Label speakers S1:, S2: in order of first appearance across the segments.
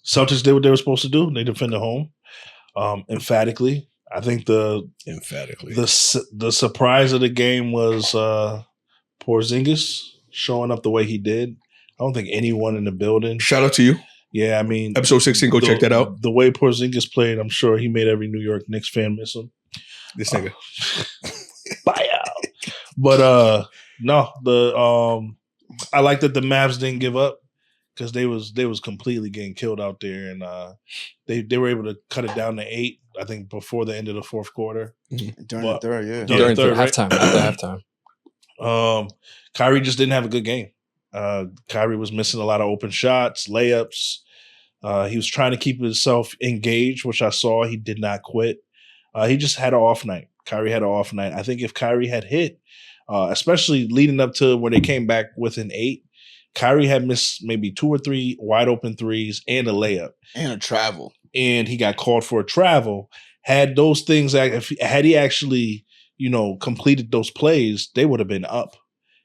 S1: Celtics did what they were supposed to do. They defended home emphatically. I think the surprise of the game was Porzingis showing up the way he did. I don't think anyone in the building.
S2: Shout out to you.
S1: Yeah, I mean,
S2: episode 16. Go check that out.
S1: The way Porzingis played, I'm sure he made every New York Knicks fan miss him.
S2: This nigga.
S1: Buyout. But no, I like that the Mavs didn't give up because they was completely getting killed out there, and they were able to cut it down to 8. I think before the end of the fourth quarter.
S3: During the third, yeah.
S4: During
S1: third,
S4: halftime. After halftime.
S1: Kyrie just didn't have a good game. Kyrie was missing a lot of open shots, layups. He was trying to keep himself engaged, which I saw. He did not quit. He just had an off night. Kyrie had an off night. I think if Kyrie had hit, especially leading up to when they came back with an 8, Kyrie had missed maybe 2 or 3 wide open threes and a layup.
S3: And a travel.
S1: And he got called for a travel. Had those things, had he actually, completed those plays, they would have been up.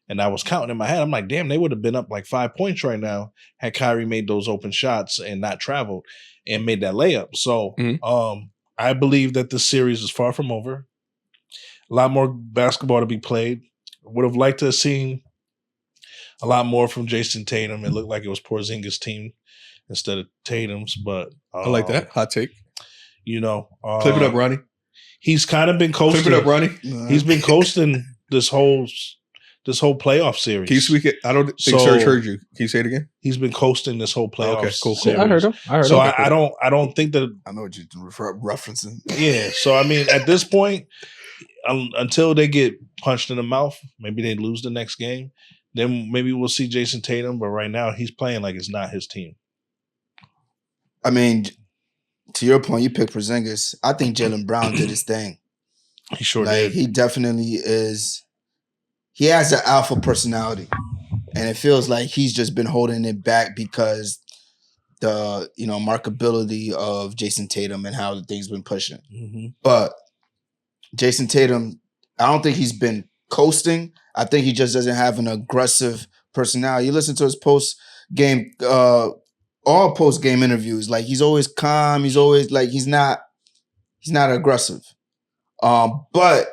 S1: And I was counting in my head. I'm like, damn, they would have been up like 5 points right now had Kyrie made those open shots and not traveled and made that layup. So I believe that this series is far from over. A lot more basketball to be played. Would have liked to have seen a lot more from Jason Tatum. It looked like it was Porzingis' team instead of Tatum's, but
S2: I like that hot take.
S1: Clip
S2: it up, Ronnie.
S1: He's kind of been coasting.
S2: Clip it up, Ronnie.
S1: He's been coasting this whole playoff series.
S2: Can you speak it? I don't think Serge heard you. Can you say it again?
S1: He's been coasting this whole playoff.
S2: Cool.
S1: Series.
S4: I heard him.
S1: I don't think that.
S3: I know what you're referencing.
S1: Yeah. So I mean, at this point, until they get punched in the mouth, maybe they lose the next game. Then maybe we'll see Jason Tatum. But right now, he's playing like it's not his team.
S3: I mean, to your point, you picked Porzingis. I think Jaylen Brown did his thing.
S1: He sure did.
S3: He definitely is. He has an alpha personality, and it feels like he's just been holding it back because the markability of Jason Tatum and how the thing's been pushing.
S1: Mm-hmm.
S3: But Jason Tatum, I don't think he's been coasting. I think he just doesn't have an aggressive personality. You listen to his post-game, all post-game interviews. Like, he's always calm. He's always like he's not aggressive. But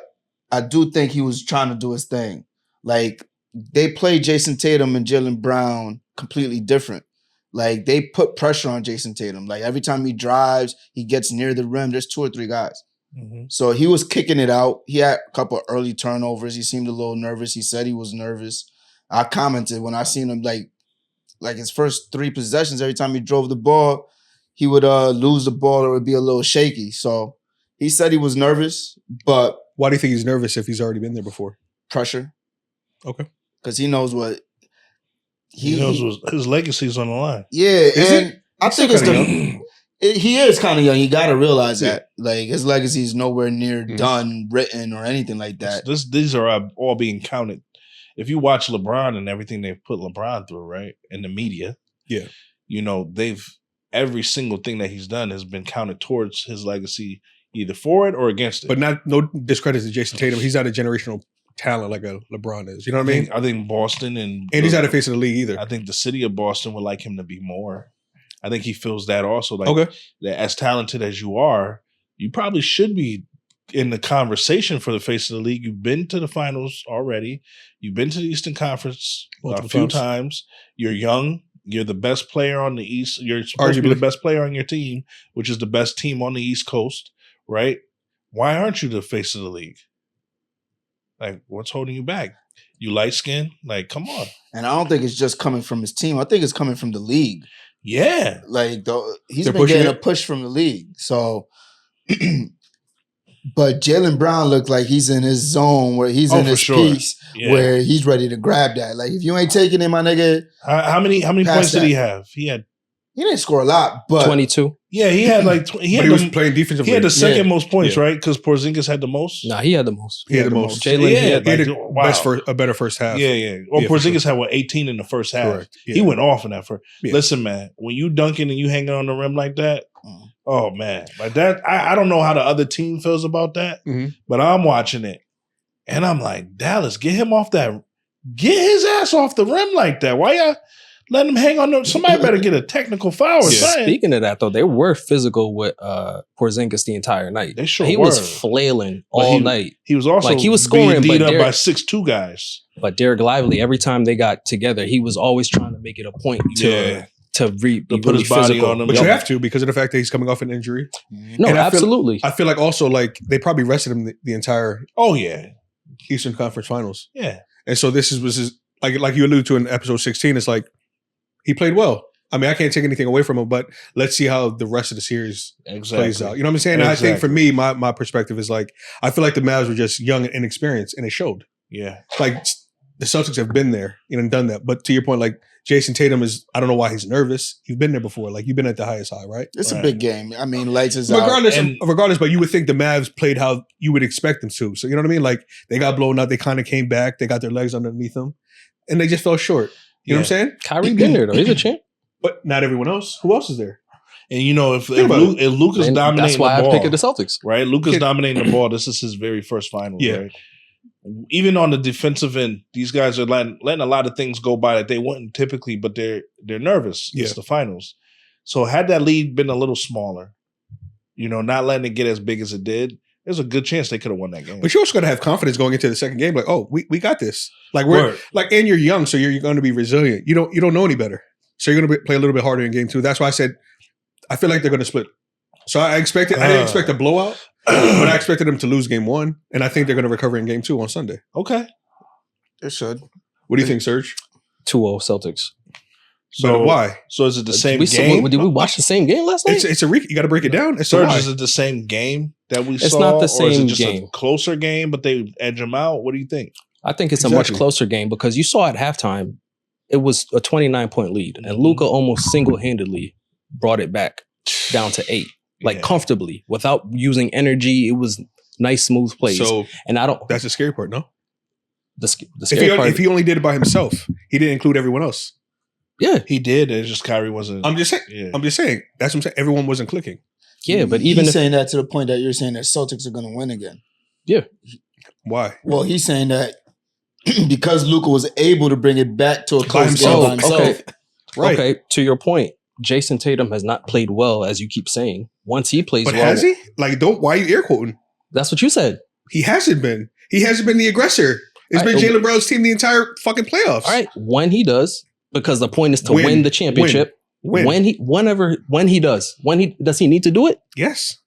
S3: I do think he was trying to do his thing. Like, they play Jason Tatum and Jaylen Brown completely different. Like, they put pressure on Jason Tatum. Like, every time he drives, he gets near the rim, there's 2 or 3 guys.
S1: Mm-hmm.
S3: So he was kicking it out. He had a couple of early turnovers. He seemed a little nervous. He said he was nervous. I commented when I seen him, like his first 3 possessions, every time he drove the ball, he would lose the ball or it would be a little shaky. So he said he was nervous, but...
S2: Why do you think he's nervous if he's already been there before?
S3: Pressure.
S2: Okay.
S3: Because he knows what...
S1: He knows what his legacy's on the line.
S3: Yeah, I think it's he is kind of young. You got to realize that. Like, his legacy is nowhere near done, written, or anything like that.
S1: These are all being counted. If you watch LeBron and everything they've put LeBron through, right, in the media, every single thing that he's done has been counted towards his legacy, either for it or against it.
S2: But no discredit to Jason Tatum. He's not a generational talent like a LeBron is. You know what I mean?
S1: I think Boston and
S2: he's not a face of the league either.
S1: I think the city of Boston would like him to be more. I think he feels that also. Like, that as talented as you are, you probably should be in the conversation for the face of the league. You've been to the finals already. You've been to the Eastern Conference a few times. You're young. You're the best player on the East. You're supposed to be the best player on your team, which is the best team on the East Coast, right? Why aren't you the face of the league? Like, what's holding you back? You light skin? Like, come on.
S3: And I don't think it's just coming from his team. I think it's coming from the league.
S1: Yeah.
S3: Like, he's been getting a push from the league. So, but Jaylen Brown looked like he's in his zone where he's in his piece where he's ready to grab that. Like, if you ain't taking it, my nigga.
S1: How many points did he have? He
S3: didn't score a lot, but
S4: 22.
S1: Yeah, he had like
S2: he was playing defensively.
S1: He had the second most points, right? Because Porzingis had the most.
S4: Nah, he had the most.
S2: He had the most.
S4: Jaylen,
S2: he had a better first half.
S1: Yeah. Or Porzingis had 18 in the first half. Correct. Yeah. He went off in that first. Yeah. Listen, man, when you dunking and you hanging on the rim like that, oh man, like that. I don't know how the other team feels about that, but I'm watching it and I'm like, Dallas, get him off that. Get his ass off the rim like that. Why y'all? let him hang on. Somebody better get a technical foul or something.
S4: Speaking of that, though, they were physical with Porzingis the entire night.
S1: They sure
S4: he
S1: were.
S4: was flailing all night.
S1: He was also
S4: Like, he was scoring,
S1: being beat
S4: but
S1: up by
S4: Derek-
S1: 6'2" guys.
S4: But Derek Lively, every time they got together, he was always trying to make it a point to be
S1: put
S4: really
S1: his body
S4: physical.
S1: on him.
S2: But
S1: Yep.
S2: you have to because of the fact that he's coming off an injury.
S4: No,
S2: And
S4: absolutely.
S2: I feel like also like they probably rested him the entire
S1: Oh yeah,
S2: Eastern Conference Finals.
S1: yeah.
S2: And so this was like you alluded to in episode 16. It's like he played well. I mean, I can't take anything away from him, but let's see how the rest of the series plays out. You know what I'm saying? And I think for me, my perspective is like I feel like the Mavs were just young and inexperienced, and it showed.
S1: Yeah.
S2: Like the Celtics have been there, and done that. But to your point, like Jason Tatum is, I don't know why he's nervous. You've been there before. Like you've been at the highest high, right?
S3: It's
S1: Right.
S3: a big game. I mean, lights is out.
S2: Regardless, but you would think the Mavs played how you would expect them to. So you know what I mean? Like they got blown out. They kind of came back. They got their legs underneath them, and they just fell short. You know what I'm saying?
S4: Kyrie been there, though. He's a champ.
S2: But not everyone else. Who else is there?
S1: And you know, if
S2: about
S1: Luka's
S4: And
S1: dominating
S4: that's why
S1: the ball,
S4: I picked the Celtics.
S1: right? Luka's
S2: Yeah.
S1: dominating the ball. This is his very first finals,
S2: Yeah.
S1: right? Even on the defensive end, these guys are letting a lot of things go by that they wouldn't typically, but they're nervous.
S2: Yeah.
S1: It's the finals. So had that lead been a little smaller, not letting it get as big as it did, there's a good chance they could have won that game.
S2: But you also got to have confidence going into the second game. Like, oh, we got this. Like we're
S1: Word.
S2: like, and you're young, so you're going to be resilient. You don't know any better, so you're going to play a little bit harder in game 2. That's why I said I feel like they're going to split. So I didn't expect a blowout, but I expected them to lose game 1, and I think they're going to recover in game 2 on Sunday.
S1: Okay.
S3: It should.
S2: What do you think, Serge?
S4: 2-0 Celtics.
S2: So why?
S1: So is it the same game?
S4: Did we watch the same game last night?
S2: It's a you got to break it down. It's
S1: Serge,
S2: why.
S1: is it the same game that we
S4: It's
S1: saw?
S4: not the
S1: Or is
S4: same
S1: it just
S4: game.
S1: a closer game, but they edge them out? What do you think?
S4: I think it's a much
S2: Exactly.
S4: closer game because you saw at halftime, it was a 29-point lead, and Luka almost single-handedly brought it back down to 8, like
S1: Yeah.
S4: comfortably, without using energy. It was nice, smooth plays.
S2: So
S4: and I don't.
S2: that's the scary part, no?
S4: The scary part.
S2: If he only did it by himself, he didn't include everyone else.
S4: Yeah,
S1: He did. It's just Kyrie wasn't.
S2: I'm just saying.
S1: Yeah.
S2: I'm just saying. That's what I'm saying. Everyone wasn't clicking.
S4: yeah, but even
S3: he's
S4: if
S3: saying that to the point that you're saying that Celtics are going to win again.
S2: Why?
S3: Well, he's saying that because Luka was able to bring it back to a
S2: By
S3: close game
S2: himself.
S3: by himself.
S2: Okay. Right.
S4: okay, to your point, Jason Tatum has not played well, as you keep saying. Once he plays
S2: But
S4: well,
S2: has he? Like, why are you air quoting?
S4: that's what you said.
S2: He hasn't been. He hasn't been the aggressor. It's
S4: All
S2: been
S4: right.
S2: Jalen Brown's team the entire fucking playoffs.
S4: All right, when he does, because the point is to
S2: Win.
S4: win the championship.
S2: Win.
S4: When he does, does he need to do it?
S2: Yes.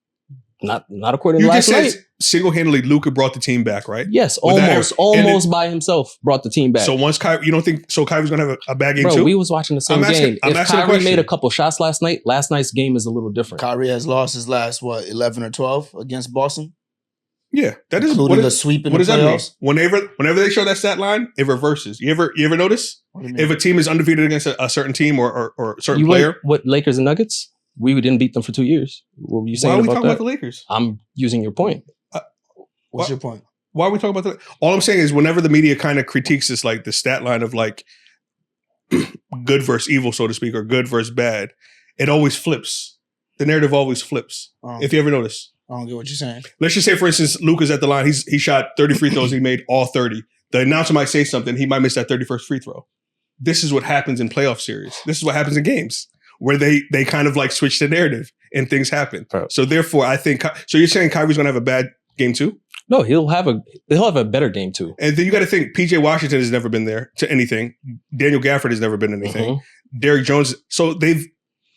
S4: Not according to
S2: You just
S4: last
S2: said
S4: night.
S2: single-handedly Luka brought the team back, right?
S4: Yes,
S2: With that-
S4: almost by himself brought the team back.
S2: So once Kyrie, you don't think so? Kyrie's gonna have a bad game
S4: Bro,
S2: too.
S4: we was watching the same
S2: I'm asking-
S4: game.
S2: I'm
S4: If
S2: asking a
S4: Kyrie
S2: question.
S4: made a couple shots last night's game is a little different.
S3: Kyrie has lost his last 11 or 12 against Boston,
S2: Yeah, that is
S3: including
S2: what,
S3: a sweep in
S2: what
S3: the
S2: does that mean?
S3: playoffs.
S2: Whenever they show that stat line, it reverses. You ever notice
S3: What do you mean?
S2: if a team is undefeated against a certain team or a certain
S4: You
S2: player?
S4: went, what Lakers and Nuggets? We didn't beat them for 2 years. What were you
S2: Why
S4: saying
S2: are we
S4: about
S2: talking
S4: that?
S2: about the Lakers?
S4: I'm using your point.
S3: What's
S2: what?
S3: your point?
S2: Why are we talking about that? All I'm saying is whenever the media kind of critiques this, like the stat line of like good versus evil, so to speak, or good versus bad, it always flips. The narrative always flips. If you ever notice.
S3: I don't get what you're saying.
S2: Let's just say, for instance, Luka's at the line. He shot 30 free throws. He made all 30. The announcer might say something. He might miss that 31st free throw. This is what happens in playoff series. This is what happens in games where they kind of like switch the narrative and things happen.
S4: Bro.
S2: So therefore, I think so. You're saying Kyrie's gonna have a bad game too,
S4: No, he'll have a better game too.
S2: and then you got to think PJ Washington has never been there to anything. Daniel Gafford has never been anything.
S4: Mhm.
S2: Derrick Jones. So they've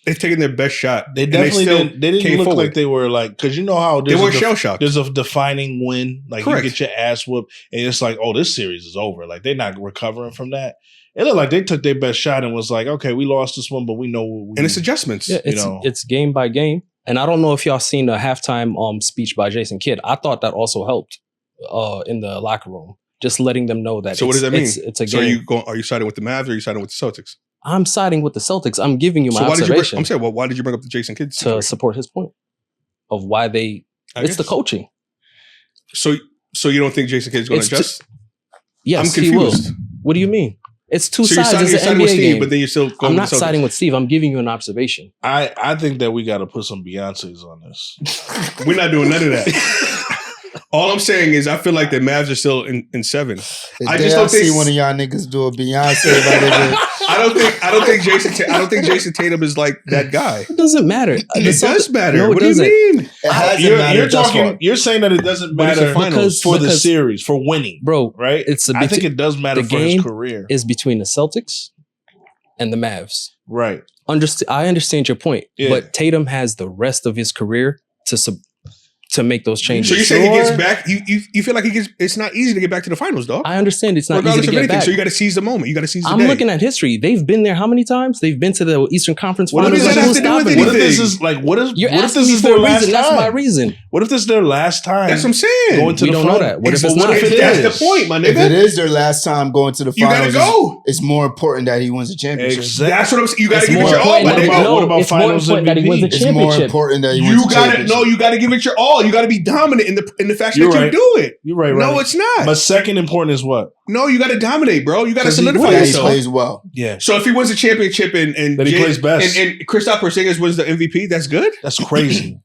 S2: taken their best shot.
S1: They
S2: and
S1: definitely
S2: still
S1: didn't. They didn't
S2: came
S1: look
S2: forward.
S1: like they were like, because you know how
S2: They
S1: there's
S2: were
S1: a
S2: shell shocked.
S1: there's a defining win. Like
S2: Correct.
S1: you get your ass whooped, and it's like, oh, this series is over. Like they're not recovering from that. It looked like they took their best shot and was like, okay, we lost this one, but we know what we
S2: And it's adjustments.
S4: Yeah, it's game by game. And I don't know if y'all seen the halftime speech by Jason Kidd. I thought that also helped in the locker room, just letting them know that.
S2: So what does that mean?
S4: It's a
S2: So
S4: game.
S2: are you siding with the Mavs or are you siding with the Celtics?
S4: I'm siding with the Celtics. I'm giving you my
S2: So why did you?
S4: observation
S2: I'm saying, well, why did you bring up the Jason Kidd
S4: to
S2: situation?
S4: support his point of why they.
S2: I
S4: It's the
S2: guess.
S4: coaching.
S2: So you don't think Jason Kidd's going to
S4: It's
S2: adjust?
S4: Yes,
S2: I'm confused.
S4: he will. What do you mean? It's two
S2: So you're
S4: sides.
S2: siding
S4: It's an
S2: with
S4: NBA
S2: Steve,
S4: game.
S2: but then you're still going
S4: I'm
S2: with
S4: not
S2: the Celtics.
S4: siding with Steve. I'm giving you an observation.
S1: I think that we got to put some Beyonces on this.
S2: We're not doing none of that. All I'm saying is I feel like the Mavs are still in 7.
S3: I just don't see one of y'all niggas do a Beyonce.
S2: I don't think Jason Tatum is like that guy.
S4: It doesn't matter.
S2: It does matter.
S4: No,
S2: what do you mean?
S1: You're saying that it doesn't matter for the series, for winning,
S4: bro.
S1: Right? I think it does matter for his career.
S4: Is between the Celtics and the Mavs.
S1: Right.
S4: I understand your point, but Tatum has the rest of his career to make those changes.
S2: So you're saying he gets back? You feel like he gets? It's not easy to get back to the finals, dog.
S4: I understand it's not easy to get back.
S2: So you got to seize the moment. You got to seize the day.
S4: I'm looking at history. They've been there how many times? They've been to the Eastern Conference Finals.
S2: What does that have to do with anything?
S1: What if this is like? What if this is
S4: their last time? That's my reason.
S1: What if this is their last time?
S2: That's what I'm saying.
S1: Going to
S4: we
S1: the
S4: don't know that. What if it's not?
S2: That's the point, my nigga.
S3: If it is their last time going to the finals,
S2: you gotta go.
S3: It's more important that he wins the championship.
S1: Exactly.
S2: That's what I'm saying. You got to give it your all.
S1: What about finals MVP?
S3: It's more important that he wins the championship.
S2: You got to give it your all. You got to be dominant in the fashion that you do it.
S1: You're right.
S2: No, it's not.
S1: But second important is what?
S2: No, you got to dominate, bro. You got to solidify yourself.
S3: He plays well.
S1: Yeah.
S2: So if he wins a championship and
S1: he plays best,
S2: and Kristaps Porzingis wins the MVP, that's good.
S1: That's crazy.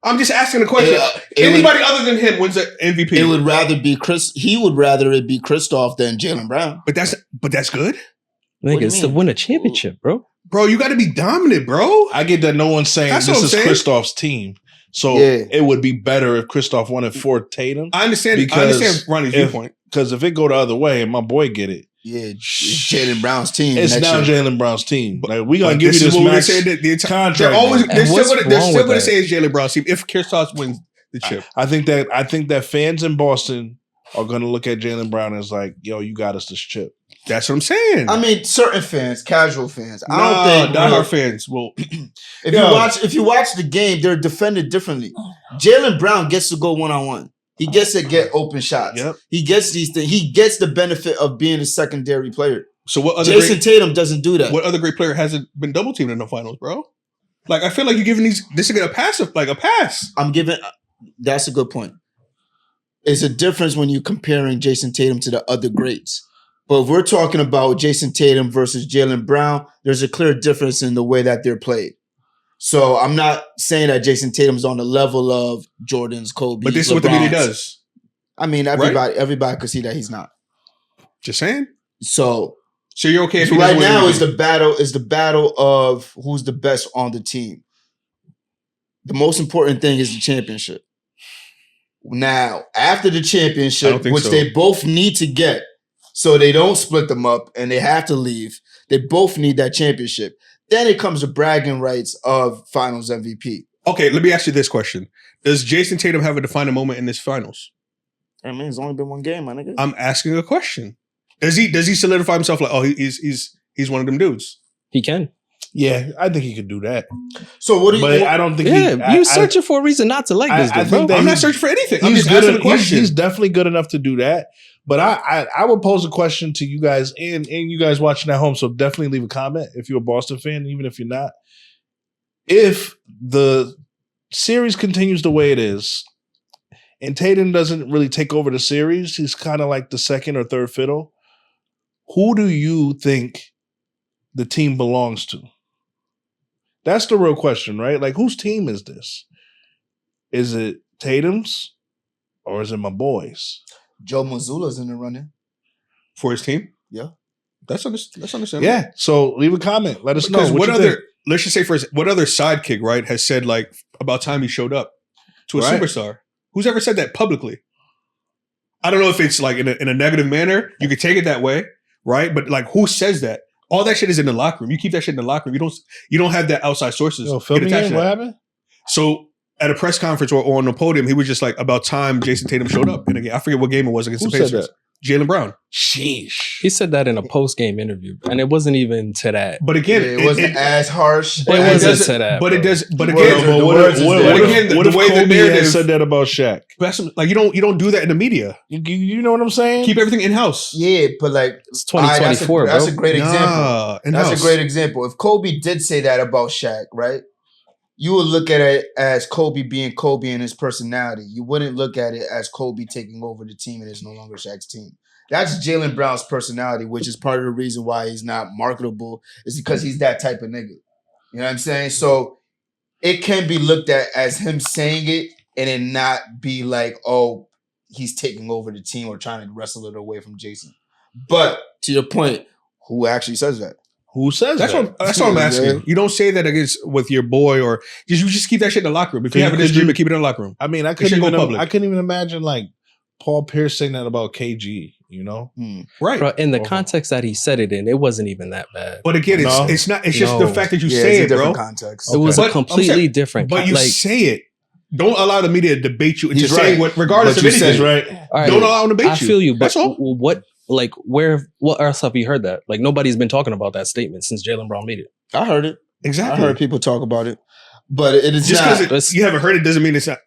S2: I'm just asking a question. Anybody other than him wins the MVP.
S3: It would rather be Chris. He would rather it be Kristaps than Jaylen Brown.
S2: But that's good.
S4: Nigga, it's to win a championship, bro.
S2: Bro, you got to be dominant, bro.
S1: I get that no one's saying this is Kristaps' team. So it would be better if Kristaps won it for Tatum.
S2: I understand Ronnie's viewpoint.
S1: Because if it go the other way and my boy get it.
S3: Yeah, it's Jaylen Brown's team.
S1: It's now Jaylen Brown's team. Like, we gonna give you this max contract.
S2: They're still gonna say it's Jaylen Brown's team if Kristaps wins the chip.
S1: I think that fans in Boston are gonna look at Jaylen Brown as like, yo, you got us this chip.
S2: That's what I'm saying.
S3: I mean, certain fans, casual fans. I don't think
S2: diehard fans will.
S3: If you watch the game, they're defended differently. Jaylen Brown gets to go 1-on-1. He gets to get open shots.
S1: Yep.
S3: He gets these things. He gets the benefit of being a secondary player.
S2: So what other
S3: Jason Tatum doesn't do that.
S2: What other great player hasn't been double teamed in the finals, bro? Like, I feel like you're giving this a pass.
S3: I'm giving. That's a good point. It's a difference when you're comparing Jason Tatum to the other greats. But if we're talking about Jason Tatum versus Jaylen Brown, there's a clear difference in the way that they're played. So I'm not saying that Jason Tatum's on the level of Jordan's, Kobe,
S2: but this is
S3: LeBron's.
S2: what the media does.
S3: I mean, everybody could see that he's not.
S2: Just saying.
S3: So
S2: you're okay if
S3: right now is the battle of who's the best on the team. The most important thing is the championship. Now, after the championship, which they both need to get, so they don't split them up and they have to leave, they both need that championship. Then it comes to bragging rights of Finals MVP.
S2: Okay, let me ask you this question: does Jason Tatum have a defining moment in this Finals?
S3: I mean, it's only been one game, my nigga.
S2: I'm asking a question. Does he solidify himself like, oh, he's one of them dudes?
S4: He can.
S1: Yeah, I think he could do that.
S3: So what do you?
S1: But I don't think.
S4: You're searching for a reason not to like this dude, bro.
S2: I'm not searching for anything. I'm just asking a question.
S1: He's definitely good enough to do that. But I would pose a question to you guys and you guys watching at home. So definitely leave a comment if you're a Boston fan, even if you're not. If the series continues the way it is, and Tatum doesn't really take over the series, he's kind of like the second or third fiddle. Who do you think the team belongs to? That's the real question, right? Like, whose team is this? Is it Tatum's or is it my boys?
S3: Joe Mazzulla's in the running
S2: for his team.
S3: Yeah,
S2: that's understandable.
S1: Yeah, so leave a comment. Let us know
S2: what other. Let's just say first, what other sidekick, right, has said like about time he showed up to a superstar? Who's ever said that publicly? I don't know if it's like in a negative manner. You could take it that way, right? But like, who says that? All that shit is in the locker room. You keep that shit in the locker room. You don't have that outside sources.
S1: Fill me in. What happened?
S2: So at a press conference or on the podium, he was just like, about time Jason Tatum showed up. And again, I forget what game it was against the Pacers. Jaylen Brown.
S1: Sheesh.
S4: He said that in a post-game interview, and it wasn't even to that.
S2: But again,
S3: it wasn't as harsh.
S4: It wasn't to that.
S2: But it does. But
S1: again, what if Kobe had said that about Shaq?
S2: Like, you don't do that in the media.
S1: You know what I'm saying?
S2: Keep everything in house.
S3: Yeah, but like
S4: it's 2024.
S3: That's a great example.
S2: That's
S3: a great example. If Kobe did say that about Shaq, right? You would look at it as Kobe being Kobe and his personality. You wouldn't look at it as Kobe taking over the team and it's no longer Shaq's team. That's Jaylen Brown's personality, which is part of the reason why he's not marketable, is because he's that type of nigga. You know what I'm saying? So it can be looked at as him saying it and it not be like, oh, he's taking over the team or trying to wrestle it away from Jason. But to your point, who actually says that?
S1: Who says
S2: that's
S1: that?
S2: That's what I'm asking. You don't say that against with your boy, or you just keep that shit in the locker room. If you have a disagreement, keep it in the locker room.
S1: I mean, I couldn't even imagine like Paul Pierce saying that about KG. You know,
S2: right?
S4: Bro, in the context that he said it in, it wasn't even that bad.
S2: But again, it's not. It's just the fact that you say it, bro.
S3: Context.
S4: It was a completely different.
S2: But you say it. Don't allow the media to debate you into saying what, regardless of
S1: anything.
S2: Says
S1: right.
S4: Right.
S2: Don't allow them to debate you.
S4: I feel you. But
S2: that's all.
S4: what else have you heard that? Like nobody's been talking about that statement since Jaylen Brown made it.
S3: I heard it.
S2: Exactly.
S3: I heard people talk about it, but it is
S2: just because you haven't heard it doesn't mean it's not.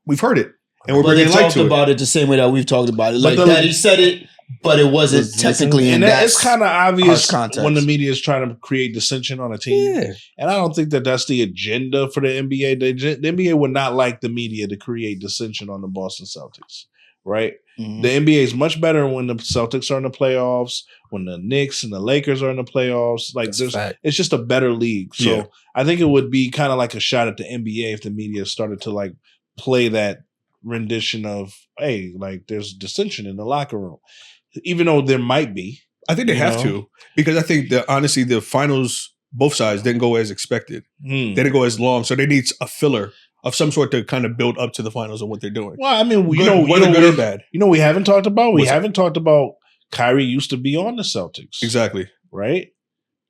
S2: We've heard it, and we're bringing light to it.
S3: About it the same way that we've talked about it. Like that he said it, but it wasn't technically in that.
S1: It's kind of obvious when the media is trying to create dissension on a team.
S4: Yeah.
S1: And I don't think that that's the agenda for the NBA. The NBA would not like the media to create dissension on the Boston Celtics, right? Mm-hmm. The NBA is much better when the Celtics are in the playoffs, when the Knicks and the Lakers are in the playoffs. Like it's just a better league. So I think it would be kind of like a shot at the NBA if the media started to like play that rendition of, hey, like there's dissension in the locker room. Even though there might be.
S2: I think they have to. Because I think that honestly the finals, both sides didn't go as expected. They didn't go as long. So they need a filler of some sort to kind of build up to the finals and what they're doing.
S1: Well, I mean,
S2: good or bad.
S1: You know, we haven't talked about. We haven't talked about Kyrie used to be on the Celtics,
S2: exactly,
S1: right?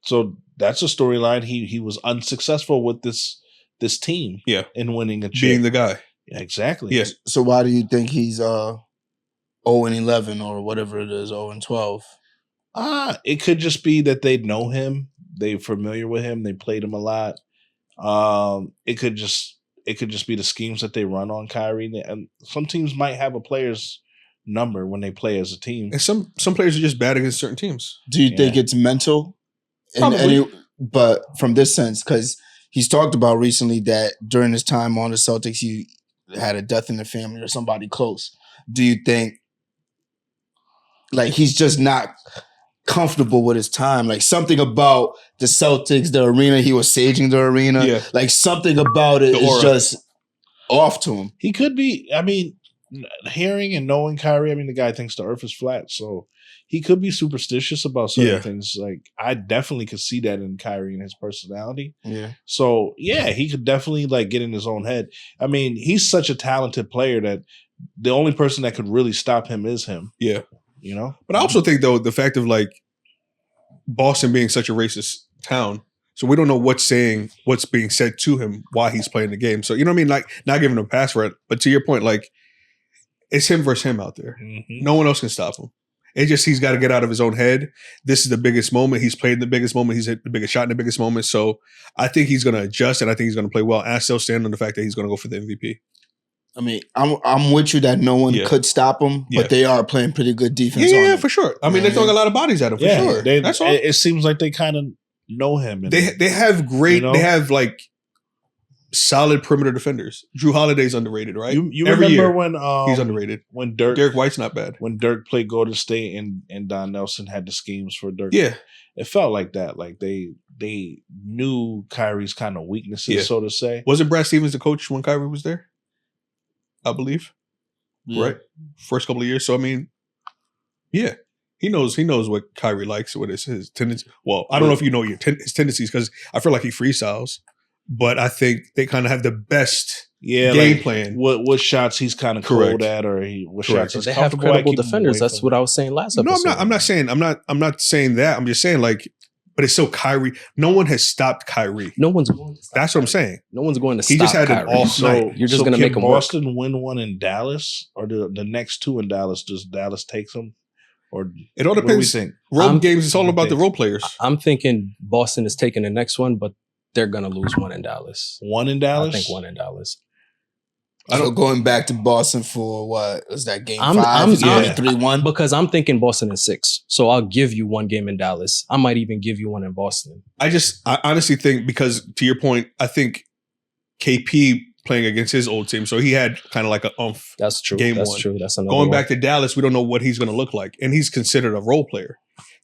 S1: So that's a storyline. He was unsuccessful with this team, in winning a chip.
S2: Being the guy,
S1: exactly.
S2: Yes.
S3: So why do you think he's 0-11 or whatever it is, 0-12?
S1: It could just be that they know him, they're familiar with him, they played him a lot. It could just be the schemes that they run on Kyrie. And some teams might have a player's number when they play as a team.
S2: And some players are just bad against certain teams.
S3: Do you think it's mental? But from this sense, because he's talked about recently that during his time on the Celtics, he had a death in the family or somebody close. Do you think like he's just not comfortable with his time? Like something about the Celtics, the arena, he was saging the arena. Like something about it is just off to him.
S1: He could be. I mean, hearing and knowing Kyrie, I mean, the guy thinks the earth is flat, so he could be superstitious about certain things. Like I definitely could see that in Kyrie and his personality.
S3: Yeah.
S1: So he could definitely like get in his own head. I mean, he's such a talented player that the only person that could really stop him is him.
S2: Yeah.
S1: You know?
S2: But I also think though, the fact of like Boston being such a racist town, so we don't know what's being said to him while he's playing the game. So you know what I mean? Like not giving him a pass for it. But to your point, like it's him versus him out there. Mm-hmm. No one else can stop him. It's just he's got to get out of his own head. This is the biggest moment. He's played in the biggest moment. He's hit the biggest shot in the biggest moment. So I think he's going to adjust, and I think he's going to play well. And I still stand on the fact that he's going to go for the MVP.
S3: I mean, I'm with you that no one could stop him, but they are playing pretty good defense.
S2: Yeah, for sure. I mean, they're throwing a lot of bodies at him for sure. That's all.
S1: It seems like they kind of know him.
S2: They have great. They have like solid perimeter defenders. Drew Holiday's underrated, right?
S1: You remember when
S2: he's underrated.
S1: When
S2: Derek White's not bad.
S1: When Dirk played Golden State and Don Nelson had the schemes for Dirk.
S2: Yeah,
S1: it felt like that. Like they knew Kyrie's kind of weaknesses, so to say.
S2: Wasn't Brad Stevens the coach when Kyrie was there? I believe, right? First couple of years. So I mean, he knows what Kyrie likes, what is his tendencies. Well, I don't know if you know his tendencies because I feel like he freestyles, but I think they kind of have the best game plan.
S1: What shots he's kind of cold at, or what shots he's
S4: they have credible defenders. That's what I was saying last episode.
S2: No, I'm not saying that. I'm just saying like. But it's still Kyrie. No one has stopped Kyrie.
S4: No one's going to stop
S2: That's what I'm saying.
S4: No one's going to stop
S2: He just had
S4: Kyrie.
S2: an off night.
S4: You're just going to make him
S1: Boston
S4: work.
S1: win one in Dallas? Or the next two in Dallas, does Dallas take them? Or
S2: it all depends. Road games, it's all about the role players.
S4: I'm thinking Boston is taking the next one, but they're going to lose one in Dallas.
S1: One in Dallas?
S4: I think one in Dallas.
S3: So going back to Boston for what was that game 5? 3-1?
S4: Because I'm thinking Boston in 6. So I'll give you one game in Dallas. I might even give you one in Boston.
S2: I honestly think, because to your point, I think KP playing against his old team, so he had kind of like an oomph.
S4: That's true.
S2: Game
S4: That's
S2: one.
S4: true. That's another
S2: Going
S4: one.
S2: back to Dallas, we don't know what he's going to look like, and he's considered a role player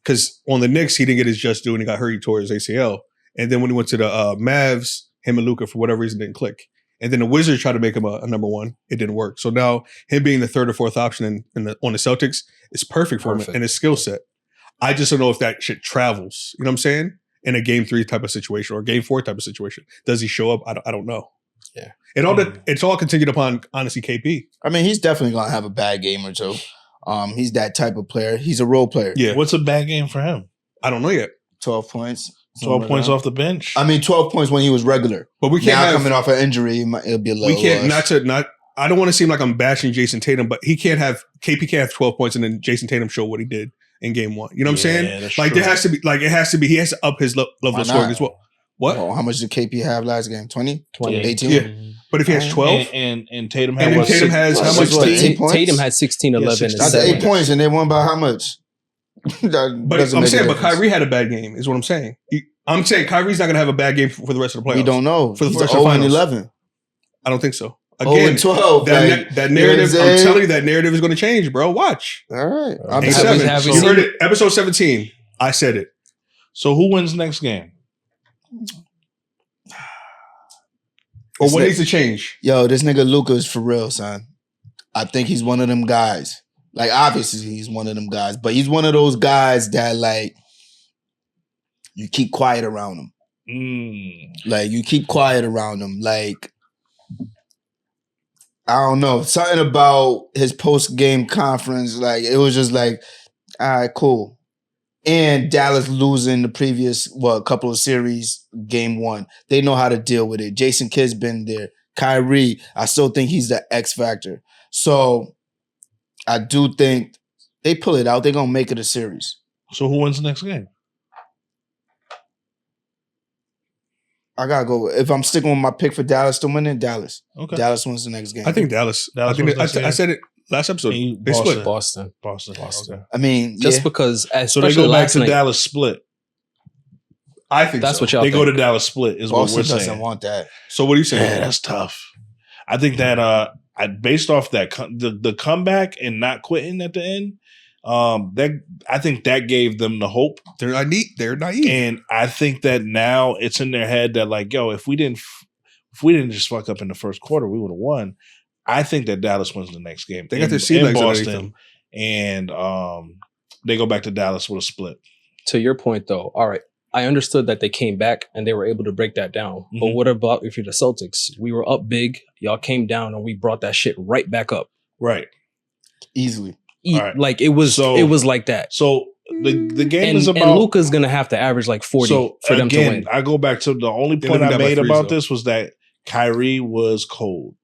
S2: because on the Knicks he didn't get his just due and he got hurt. He tore his ACL, and then when he went to the Mavs, him and Luka for whatever reason didn't click. And then the Wizards tried to make him a number one. It didn't work. So now him being the third or fourth option on the Celtics is perfect for him and his skill set. I just don't know if that shit travels. You know what I'm saying? In a game 3 type of situation or game 4 type of situation. Does he show up? I don't know.
S4: Yeah.
S2: It's all contingent upon, honestly, KP.
S3: I mean, he's definitely going to have a bad game or two. He's that type of player. He's a role player.
S2: Yeah.
S1: What's a bad game for him?
S2: I don't know yet.
S3: 12 points.
S1: 12 points off the bench?
S3: I mean, 12 points when he was regular.
S2: But we can't
S3: coming off an injury, it'll be a little
S2: we can't, I don't want to seem like I'm bashing Jason Tatum, but KP can't have 12 points and then Jason Tatum show what he did in game 1. You know what I'm saying? Like,
S1: true.
S2: there has to be, he has to up his level of scoring as well. What?
S3: Oh, how much did KP have last game? 20?
S4: 18.
S2: Yeah. But if he has 12?
S1: And Tatum
S2: had
S1: has
S2: how much?
S3: 8 points?
S4: Tatum had 16, 11.
S3: That's 8 points, and they won by how much?
S2: But I'm saying, but Kyrie had a bad game, is what I'm saying. I'm saying Kyrie's not going to have a bad game for the rest of the playoffs.
S3: We don't know.
S2: For the
S3: He's
S2: first
S3: 0-11.
S2: I don't think so.
S3: 0-12.
S2: That narrative, I'm telling you, that narrative is going to change, bro. Watch.
S3: All right.
S2: You heard it. Episode 17. I said it.
S1: So who wins next game?
S2: Or what needs to change?
S3: Yo, this nigga Luka is for real, son. I think he's one of them guys. Like, obviously, he's one of them guys. But he's one of those guys that, like, you keep quiet around him. Like, you keep quiet around him. Like, I don't know. Something about his post-game conference, like, it was just like, all right, cool. And Dallas losing the previous, couple of series, game 1. They know how to deal with it. Jason Kidd's been there. Kyrie, I still think he's the X factor. So I do think they pull it out. They're going to make it a series.
S1: So who wins the next game?
S3: I got to go. If I'm sticking with my pick for Dallas to win it, Dallas.
S1: Okay.
S3: Dallas wins the next game.
S2: I think Dallas. I said it last episode. They split.
S4: Boston.
S1: Okay.
S3: I mean,
S4: just because,
S1: so they go back to Dallas split.
S2: I think
S4: that's
S2: so.
S4: what y'all
S1: they
S4: think.
S1: go to Dallas split is
S3: Boston
S1: what we're saying.
S3: doesn't want that.
S2: So what are you saying?
S1: Man, that's tough. I think that based off that the comeback and not quitting at the end, I think that gave them the hope.
S2: They're naive,
S1: and I think that now it's in their head that, like, yo, if we didn't just fuck up in the first quarter, we would have won. I think that Dallas wins the next game.
S2: They got their sea legs
S1: Boston, and they go back to Dallas with a split.
S4: To your point, though, all right, I understood that they came back and they were able to break that down. Mm-hmm. But what about if you're the Celtics? We were up big, y'all came down, and we brought that shit right back up.
S1: Right.
S3: Easily.
S1: Right.
S4: Like, it was like that.
S1: So the game is about...
S4: And Luka's going to have to average like 40 for them to win.
S1: I go back to the only point I made about this was that Kyrie was cold.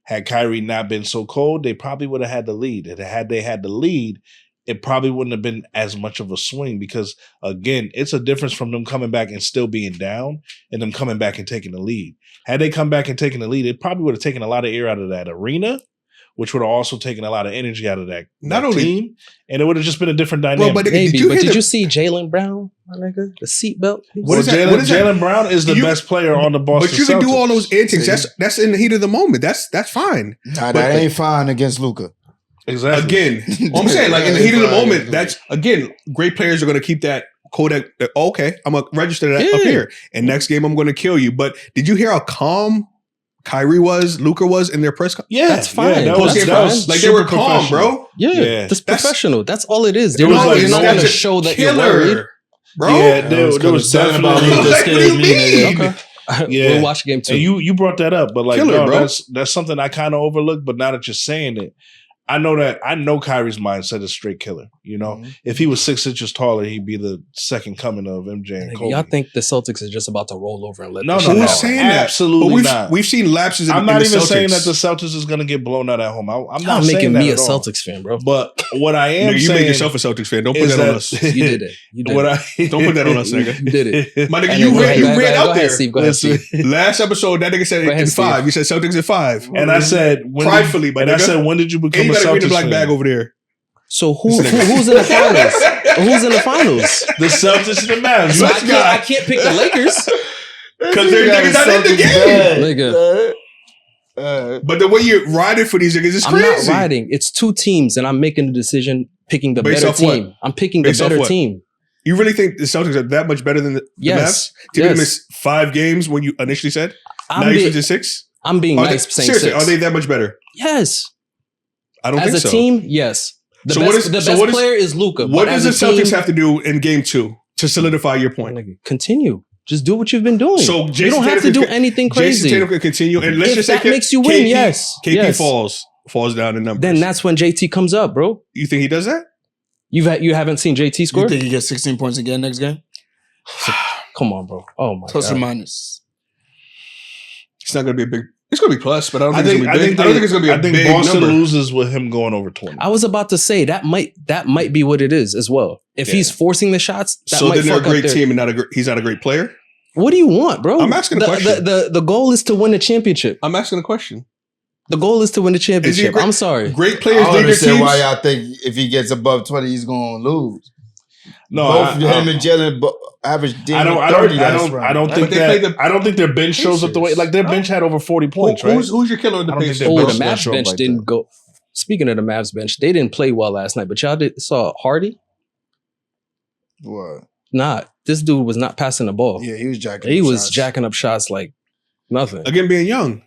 S1: Had Kyrie not been so cold, they probably would have had the lead. And had they had the lead, it probably wouldn't have been as much of a swing because, again, it's a difference from them coming back and still being down and them coming back and taking the lead. Had they come back and taken the lead, it probably would have taken a lot of air out of that arena, which would have also taken a lot of energy out of that team, and it would have just been a different dynamic.
S4: Well, but did you see Jaylen Brown, my nigga? The seatbelt?
S1: What is that? Jaylen Brown is the best player on the Boston Celtics.
S2: But you can do all those antics. That's in the heat of the moment. That's fine.
S3: Nah, that ain't fine against Luka.
S1: Exactly.
S2: Again, I'm saying, like, in the heat of the moment, that's, again, great players are going to keep that Kodak. Okay, I'm going to register that up here. And next game, I'm going to kill you. But did you hear how calm Kyrie was, Luka was in their press conference?
S4: Yeah, that's fine.
S1: Yeah,
S2: that was like, they were calm, bro.
S4: Yeah, that's professional. That's all it is. You're not going to show that you're worried,
S2: bro.
S1: Yeah, there was something about
S2: what do you mean?
S4: Okay. Yeah, we'll watch game 2.
S1: And you brought that up, but like,
S2: Killer, bro.
S1: That's something I kind of overlooked. But now that you're saying it, I know Kyrie's mindset is straight killer. You know, if he was 6 inches taller, he'd be the second coming of MJ and Kobe.
S4: Y'all think the Celtics is just about to roll over and let?
S1: No,
S2: who's saying that?
S1: Absolutely not.
S2: We've seen lapses.
S1: I'm not even
S2: Celtics.
S1: saying that the Celtics is going to get blown out at home. I'm not
S4: making me a
S1: Celtics
S4: fan, bro.
S1: But what I am saying,
S2: you made yourself a Celtics fan. Don't put that on us.
S4: You did it.
S2: Don't put that on us, nigga.
S4: You did it.
S2: My nigga, you ran out there.
S4: Go ahead, Steve.
S2: Last episode, that nigga said in 5. You said Celtics in 5,
S1: and I said
S2: pridefully, but
S1: I said, when did you become a Celtics fan?
S2: You got to read the black bag over there.
S4: So who's in the finals? Who's in the finals?
S1: The Celtics and the Mavs.
S4: So I can't pick the Lakers
S2: because they're niggas not in the game.
S4: Nigga.
S2: But the way you're riding for these niggas is crazy.
S4: I'm not riding. It's 2 teams, and I'm making the decision picking the better team.
S2: What?
S4: I'm picking the better team.
S2: You really think the Celtics are that much better than the Mavs? Did you miss 5 games when you initially said? Now you switch to 6?
S4: I'm being nice saying
S2: seriously,
S4: 6.
S2: are they that much better?
S4: Yes.
S2: I don't think so.
S4: As a team, yes. The best player is Luka.
S2: What does the Celtics have to do in game 2 to solidify your point?
S4: Continue. Just do what you've been doing.
S2: So
S4: you don't have to do anything crazy.
S2: Jason Tatum can continue, and let's just say
S4: that makes you win. Yes,
S2: KP falls down in numbers.
S4: Then that's when JT comes up, bro.
S2: You think he does that?
S4: You haven't seen JT score?
S3: You think he gets 16 points again next game?
S4: Come on, bro. Oh my
S3: Plus
S4: god.
S3: or minus.
S2: It's not going to be a big. It's going to be plus, but I don't think it's going to be big.
S1: I think it's going to be
S2: a big
S1: big Boston
S2: number.
S1: loses with him going over 20.
S4: I was about to say that might be what it is as well. If he's forcing the shots, that
S2: so
S4: might
S2: then they're a
S4: fuck up
S2: great team and he's not a great player.
S4: What do you want, bro?
S2: I'm asking a question.
S4: The goal is to win the championship.
S2: I'm asking a question.
S4: The goal is to win the championship. I'm sorry.
S2: Great players
S3: I don't
S2: lead their
S3: understand
S2: teams.
S3: why y'all think if he gets above 20, he's going to lose.
S1: No,
S3: both him and Jalen average.
S1: I don't think their bench shows up the way. Like their bench had over 40 points, right?
S2: Who's your killer in the Pacers?
S4: The Mavs bench didn't go. Speaking of the Mavs bench, they didn't play well last night. But y'all saw Hardy.
S3: What?
S4: Nah, this dude was not passing the ball.
S3: Yeah, he was
S4: jacking up shots like nothing.
S2: Again, being young.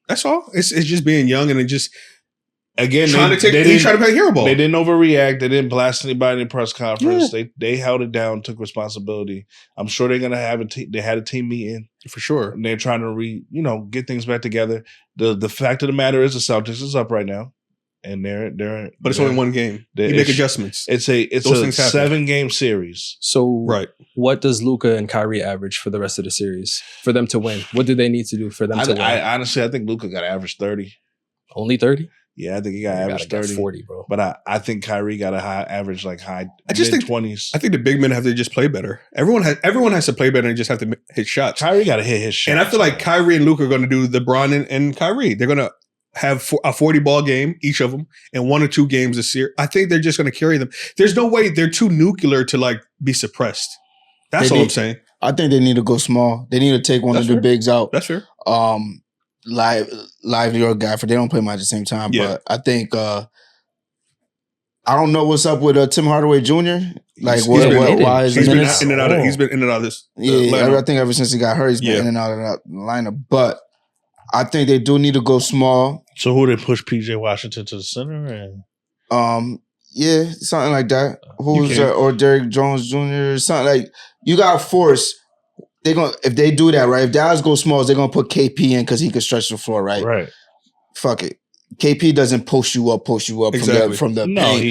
S2: That's all. It's just being young and it just
S1: again
S2: trying to play hero ball.
S1: They didn't overreact. They didn't blast anybody in the press conference. Yeah. They held it down, took responsibility. I'm sure they're gonna have they had a team meeting
S2: for sure.
S1: And they're trying to get things back together. The fact of the matter is the Celtics is up right now. And
S2: but it's only one game. You make adjustments.
S1: It's a 7-game series.
S4: So what does Luka and Kyrie average for the rest of the series for them to win? What do they need to do for them to win?
S1: I think Luka got to average 30.
S4: Only 30?
S1: Yeah, I think he got to average 30.
S4: 40, bro.
S1: But I think Kyrie got a average mid 20s.
S2: I think the big men have to just play better. Everyone has to play better and just have to hit shots.
S1: Kyrie got to hit his shots.
S2: And I feel like Kyrie and Luka are going to do the Bron and Kyrie. They're going to have a 40-ball game, each of them, and 1 or 2 games this year. I think they're just going to carry them. There's no way they're too nuclear to be suppressed. That's all I'm saying.
S3: I think they need to go small. They need to take one of the bigs out.
S2: That's fair.
S3: Lively or Gafford. They don't play them at the same time. Yeah. But I think I don't know what's up with Tim Hardaway Jr. Why is
S2: he's been in and out of He's been in and out of this.
S3: I think ever since he got hurt, he's been in and out of that lineup. But I think they do need to go small.
S1: So who they push PJ Washington to the center and
S3: something like that. Or Derrick Jones Jr. Something like you got to force. If they do that right. If Dallas goes small, they're gonna put KP in because he can stretch the floor, right?
S1: Right.
S3: Fuck it. KP doesn't post you up exactly. from the paint.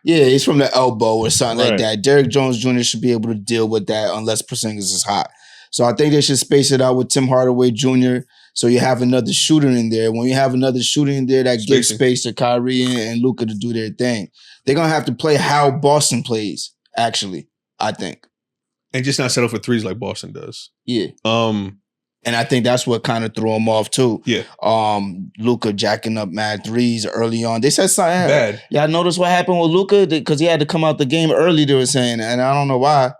S3: He's from the elbow or something like that. Derrick Jones Jr. should be able to deal with that unless Porzingis is hot. So I think they should space it out with Tim Hardaway Jr. So you have another shooter in there. When you have another shooter in there, that gives space to Kyrie and Luka to do their thing. They're going to have to play how Boston plays, actually, I think.
S2: And just not settle for threes like Boston does.
S3: Yeah. And I think that's what kind of threw him off too.
S2: Yeah.
S3: Luka jacking up mad threes early on. They said something
S2: bad.
S3: Y'all notice what happened with Luka? Because he had to come out the game early, they were saying, and I don't know why.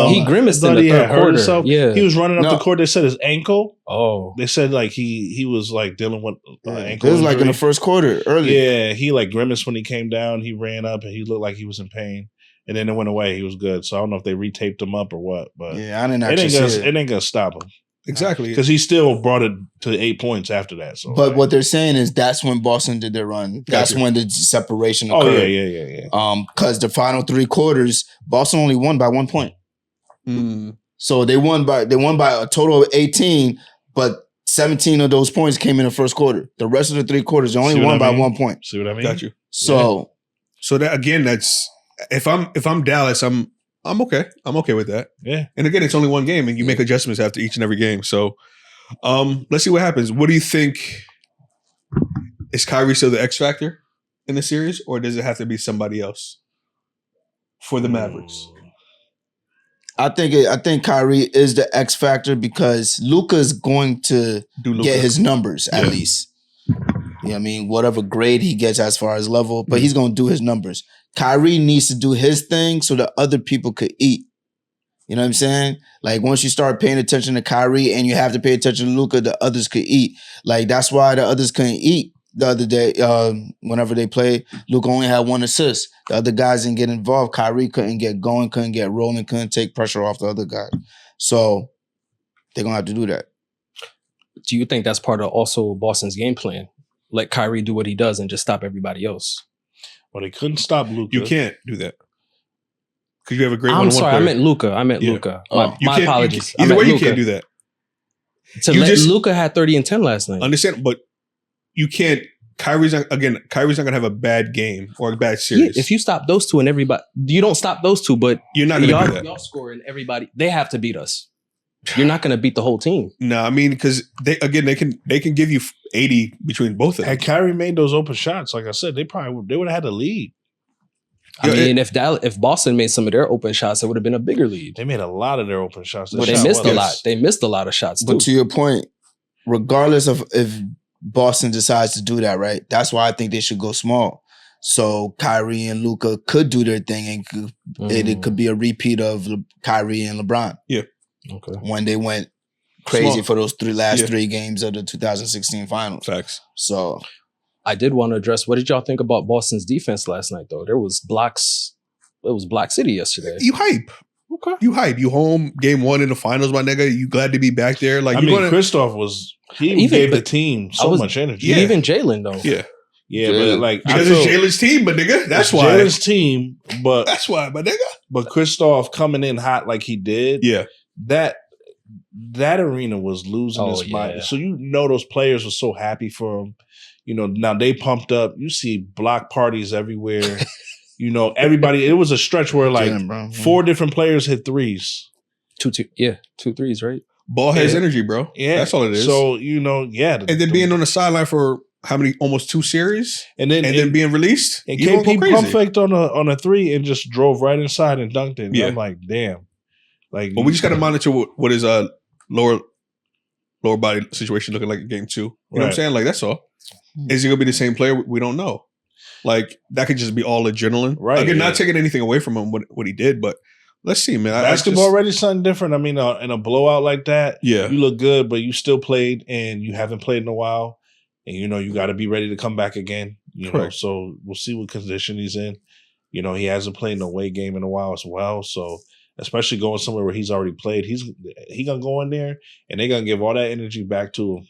S4: He grimaced in the third quarter.
S1: Himself. Yeah. He was running up the court. They said his ankle.
S4: Oh.
S1: They said he was dealing with ankle.
S3: It was
S1: injury.
S3: In the first quarter early.
S1: Yeah, he grimaced when he came down. He ran up and he looked like he was in pain. And then it went away. He was good. So I don't know if they retaped him up or what. But
S3: yeah, I didn't actually see it.
S1: It ain't gonna stop him.
S2: Exactly.
S1: Because he still brought it to 8 points after that. So,
S3: but what they're saying is that's when Boston did their run. That's when the separation occurred.
S1: Oh, yeah.
S3: Because the final 3 quarters, Boston only won by 1 point. So they won by a total of 18, but 17 of those points came in the first quarter. The rest of the 3 quarters, they only won by 1 point.
S1: See what I mean?
S2: Got you.
S3: So
S2: that again, that's if I'm Dallas, I'm okay. I'm okay with that.
S1: Yeah.
S2: And again, it's only one game, and you make adjustments after each and every game. So, let's see what happens. What do you think? Is Kyrie still the X factor in the series, or does it have to be somebody else for the Mavericks?
S3: I think Kyrie is the X factor because Luka is going to get his numbers at least. You know what I mean? Whatever grade he gets as far as level, but he's going to do his numbers. Kyrie needs to do his thing so that other people could eat. You know what I'm saying? Like once you start paying attention to Kyrie and you have to pay attention to Luka, the others could eat. Like that's why the others couldn't eat the other day. Whenever they played, Luka only had 1 assist. The other guys didn't get involved. Kyrie couldn't get going, couldn't get rolling, couldn't take pressure off the other guy. So they're going to have to do that.
S4: do you think that's part of also Boston's game plan? Let Kyrie do what he does and just stop everybody else.
S1: Well, they couldn't stop Luka.
S2: You can't do that. Because you have a great
S4: I'm
S2: one-on-one
S4: sorry,
S2: player.
S4: I meant Luka. My apologies.
S2: Either way, you can't do that.
S4: Luka had 30 and 10 last night.
S2: Understand, but you can't. Kyrie's not going to have a bad game or a bad series.
S4: Yeah, if you stop those two and everybody, you don't stop those two, but
S2: you're not going to do that.
S4: Y'all scoring everybody. They have to beat us. You're not going to beat the whole team.
S2: No, I mean, because they can give you 80 between both of them.
S1: Had Kyrie made those open shots, like I said, they would have had a lead.
S4: I mean, if Boston made some of their open shots, it would have been a bigger lead.
S1: They made a lot of their open shots.
S4: But they missed a lot. They missed a lot of shots too.
S3: But to your point, regardless of if Boston decides to do that, right? That's why I think they should go small. So Kyrie and Luka could do their thing, and it could be a repeat of Kyrie and LeBron.
S2: Yeah.
S4: Okay.
S3: When they went crazy for those last 3 games of the 2016 finals.
S2: Facts.
S3: So
S4: I did want to address, what did y'all think about Boston's defense last night, though? There was blocks. It was Black City yesterday.
S2: You hype.
S4: Okay.
S2: You hype. You home game 1 in the finals, my nigga. You glad to be back there. Like,
S1: Kristoff gave the team so much energy.
S4: Yeah. Even Jalen, though.
S2: Yeah.
S1: Yeah, but like
S2: because it's Jalen's team, but nigga, that's why
S1: Jalen's team. But
S2: that's why, my nigga.
S1: But Kristoff coming in hot like he did, that arena was losing its mind. So those players were so happy for him. Now they pumped up. You see block parties everywhere. Everybody. It was a stretch where like 4 different players hit threes.
S4: 2 threes, right?
S2: Ball has energy, bro. Yeah, that's all it is.
S1: So and
S2: then being on the sideline for how many? Almost 2 series, and then being released.
S1: And KP pump faked on a 3 and just drove right inside and dunked it. And I'm like, damn. Like,
S2: but we just got to monitor what his lower body situation looking like in game 2. You know what I'm saying? Like, that's all. Is he gonna be the same player? We don't know. Like, that could just be all adrenaline.
S1: Right.
S2: Again, not taking anything away from him what he did, but let's see, man.
S1: Basketball already something different. I mean, in a blowout like that,
S2: you
S1: look good, but you still played and you haven't played in a while. And you got to be ready to come back again. So we'll see what condition he's in. He hasn't played an away game in a while as well. So especially going somewhere where he's already played, he gonna go in there and they're gonna give all that energy back to him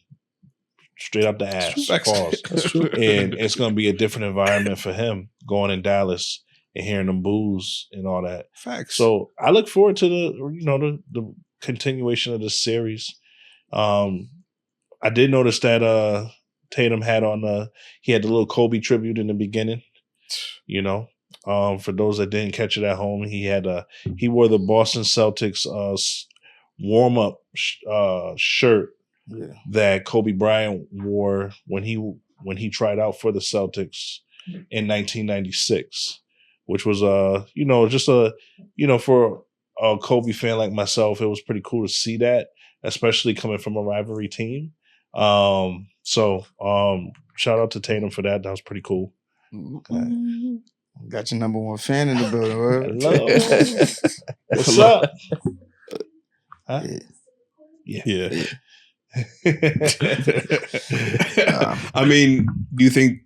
S1: straight up the ass. That's true. And it's gonna be a different environment for him going in Dallas and hearing them boos and all that.
S2: Facts.
S1: So I look forward to the continuation of this series. I did notice that Tatum had he had the little Kobe tribute in the beginning, for those that didn't catch it at home, he wore the Boston Celtics warm up shirt that Kobe Bryant wore when he tried out for the Celtics in 1996, which was just for a Kobe fan like myself, it was pretty cool to see that, especially coming from a rivalry team. So shout out to Tatum for that. That was pretty cool.
S3: Okay. Got your number 1 fan in the building. Right?
S1: Hello. What's up? Huh?
S2: Yeah. I mean, do you think?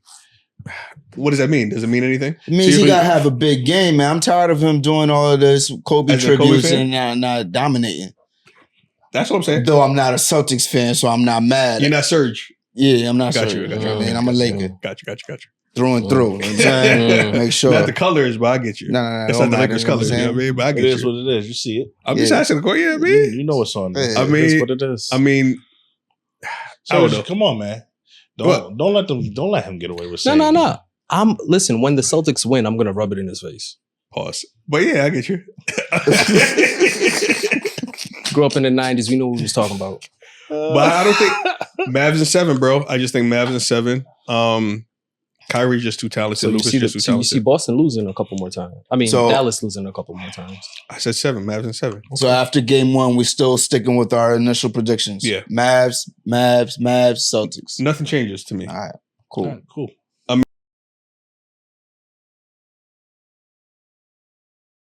S2: What does that mean? Does it mean anything?
S3: It means he gotta have a big game, man. I'm tired of him doing all of this Kobe tributes and not dominating.
S2: That's what I'm saying.
S3: Though I'm not a Celtics fan, so I'm not mad.
S2: You're not Serge.
S3: Yeah, I'm not
S2: Got
S3: Serge.
S2: you.
S3: Man, I'm a Laker.
S2: Got you.
S3: Through and through. You know what I'm saying? Make sure.
S2: Not the colors, but I get you.
S3: No.
S2: It's not the Lakers colors. You know what I mean? But I get
S1: it
S2: you.
S1: is what it is. You see it.
S2: I'm just asking the question. I mean,
S1: you know what's on there.
S2: I mean,
S4: it's what it is.
S2: I mean,
S1: I don't know. Come on, man. Don't let him get away with saying.
S4: No. Listen, when the Celtics win, I'm gonna rub it in his face.
S2: Pause. But yeah, I get you.
S4: Grew up in the 90s. We knew what we was talking about.
S2: But I don't think Mavs in 7, bro. I just think Mavs in 7. Kyrie's just too talented.
S4: So
S2: Luka's just too talented.
S4: You see Boston losing a couple more times. I mean, Dallas losing a couple more times.
S2: I said 7. Mavs in 7.
S3: So after game 1, we're still sticking with our initial predictions.
S2: Yeah.
S3: Mavs, Celtics.
S2: Nothing changes to me.
S3: All right. Cool.
S1: All right, cool.